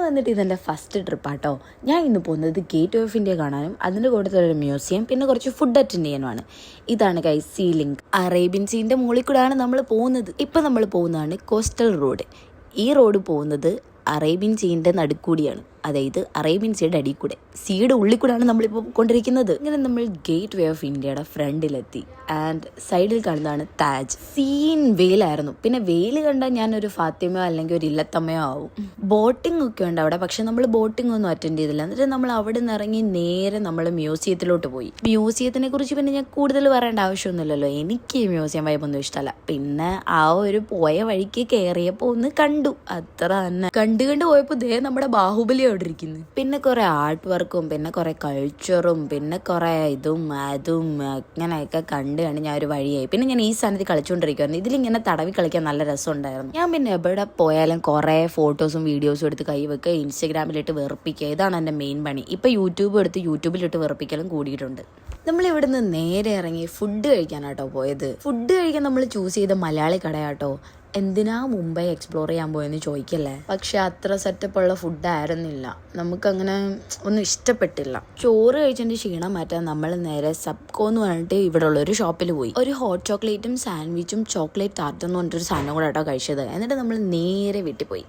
വന്നിട്ട് ഇതെൻ്റെ ഫസ്റ്റ് ട്രിപ്പാട്ടോ. ഞാൻ ഇന്ന് പോകുന്നത് ഗേറ്റ് ഓഫ് ഇന്ത്യ കാണാനും അതിൻ്റെ കൂട്ടത്തിലൊരു മ്യൂസിയം പിന്നെ കുറച്ച് ഫുഡ് അറ്റൻഡ് ചെയ്യാനുമാണ്. ഇതാണ് ഗൈസ് സീ ലിങ്ക്. അറേബ്യൻ സീൻ്റെ മുകളിൽ കൂടെയാണ് നമ്മൾ പോകുന്നത്. ഇപ്പം നമ്മൾ പോകുന്നതാണ് കോസ്റ്റൽ റോഡ്. ഈ റോഡ് പോകുന്നത് അറേബ്യൻ സീൻ്റെ നടുക്കൂടിയാണ്, അതായത് അറേബ്യൻ സീയുടെ അടിയിൽ കൂടെ, സീയുടെ ഉള്ളിൽ കൂടെയാണ് നമ്മളിപ്പോൾ കൊണ്ടിരിക്കുന്നത്. ഇങ്ങനെ നമ്മൾ ഗേറ്റ് വേ ഓഫ് ഇന്ത്യയുടെ ഫ്രണ്ടിലെത്തി. ആൻഡ് സൈഡിൽ കാണുന്നതാണ് താജ്. സീൻ വെയിലായിരുന്നു. പിന്നെ വെയിൽ കണ്ടാൽ ഞാനൊരു ഫാത്തിമയോ അല്ലെങ്കിൽ ഒരു ഇല്ലത്തമ്മയോ ആവും. ബോട്ടിംഗ് ഒക്കെ ഉണ്ട് അവിടെ, പക്ഷെ നമ്മൾ ബോട്ടിംഗ് ഒന്നും അറ്റൻഡ് ചെയ്തില്ല. എന്നിട്ട് നമ്മൾ അവിടെ നിന്ന് ഇറങ്ങി നേരെ നമ്മൾ മ്യൂസിയത്തിലോട്ട് പോയി. മ്യൂസിയത്തിനെ കുറിച്ച് പിന്നെ ഞാൻ കൂടുതൽ പറയേണ്ട ആവശ്യമൊന്നുമില്ലല്ലോ. എനിക്ക് ഈ മ്യൂസിയം വൈബൊന്നും ഇഷ്ടമല്ല. പിന്നെ ആ ഒരു പോയ വഴിക്ക് കയറിയപ്പോൾ ഒന്ന് കണ്ടു, അത്ര തന്നെ. കണ്ടു പോയപ്പോൾ ദേ നമ്മുടെ ബാഹുബലി അവിടെ ഇരിക്കുന്നു. പിന്നെ കുറെ ആർട്ട് വർക്കും പിന്നെ കുറെ കൾച്ചറും പിന്നെ കുറെ ഇതും അതും അങ്ങനെയൊക്കെ കണ്ട് ഞാൻ ഒരു വഴിയായി. പിന്നെ ഞാൻ ഈ സ്ഥാനത്ത് കളിച്ചുകൊണ്ടിരിക്കുവായിരുന്നു. ഇതിലിങ്ങനെ തടവി കളിക്കാൻ നല്ല രസമുണ്ടായിരുന്നു. ഞാൻ പിന്നെ എവിടെ പോയാലും കുറെ ഫോട്ടോസും വീഡിയോസും എടുത്ത് കൈവെക്കുക, ഇൻസ്റ്റഗ്രാമിലിട്ട് വെറുപ്പിക്കുക. ഇതാണ് എൻ്റെ മെയിൻ പണി. ഇപ്പം യൂട്യൂബിലിട്ട് വെറുപ്പിക്കലും കൂടിയിട്ടുണ്ട്. നമ്മളിവിടുന്ന് നേരെ ഇറങ്ങി ഫുഡ് കഴിക്കാനാട്ടോ പോയത്. ഫുഡ് കഴിക്കാൻ നമ്മൾ ചൂസ് ചെയ്ത മലയാളി കടയാട്ടോ. എന്തിനാ മുംബൈ എക്സ്പ്ലോർ ചെയ്യാൻ പോയെന്ന് ചോദിക്കല്ലേ. പക്ഷെ അത്ര സെറ്റപ്പുള്ള ഫുഡായിരുന്നില്ല, നമുക്കങ്ങനെ ഒന്നും ഇഷ്ടപ്പെട്ടില്ല. ചോറ് കഴിച്ചതിൻ്റെ ക്ഷീണം മാറ്റാൻ നമ്മൾ നേരെ സബ്കോ എന്ന് പറഞ്ഞിട്ട് ഇവിടെ ഉള്ള ഒരു ഷോപ്പിൽ പോയി. ഒരു ഹോട്ട് ചോക്ലേറ്റും സാൻഡ്വിച്ചും ചോക്ലേറ്റ് ടാർട്ട് എന്ന് പറഞ്ഞിട്ടൊരു സാധനം കൂടെ കേട്ടോ കഴിച്ചത്. എന്നിട്ട് നമ്മൾ നേരെ വീട്ടിൽ പോയി.